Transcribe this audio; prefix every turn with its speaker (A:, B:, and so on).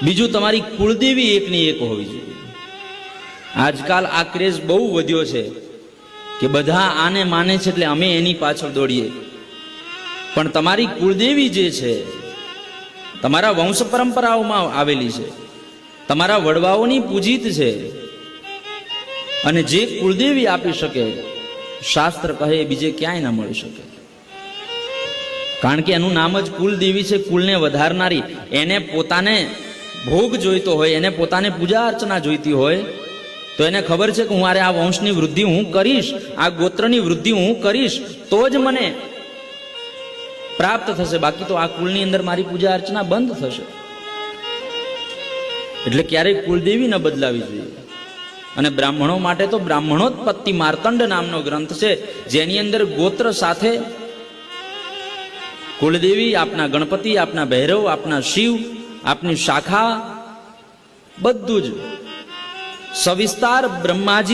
A: બીજું તમારી કુળદેવી એકની એક હોવી જોઈએ। આજકાલ આ ક્રેઝ બહુ વધ્યો છે કે બધા આને માને છે એટલે અમે એની પાછળ દોડીએ, પણ તમારી કુળદેવી જે છે, તમારા વંશ પરંપરાઓમાં આવેલી છે, તમારા વડવાઓની પૂજિત છે, અને જે કુળદેવી આપી શકે, શાસ્ત્ર કહે બીજે ક્યાંય ના મળી શકે। કારણ કે એનું નામ જ કુલદેવી છે, કુલને વધારનારી। એને પોતાને ભોગ જોઈતો હોય, એને પોતાને પૂજા અર્ચના જોઈતી હોય, તો એને ખબર છે કે હું આ વંશની વૃદ્ધિ હું કરીશ, આ ગોત્રની વૃદ્ધિ હું કરીશ તો જ મને પ્રાપ્ત થશે, બાકી તો આ કુલની અંદર મારી પૂજા અર્ચના બંધ થશે। એટલે ક્યારેય કુલદેવી ન બદલાવી જોઈએ। અને બ્રાહ્મણો માટે તો બ્રાહ્મણોત્પત્તિ માર્તંડ નામનો ગ્રંથ છે, જેની અંદર ગોત્ર સાથે કુલદેવી, આપના ગણપતિ, આપના ભૈરવ, આપના શિવ, આપની શાખા, બધું જ સવિસ્તાર બ્રહ્માજી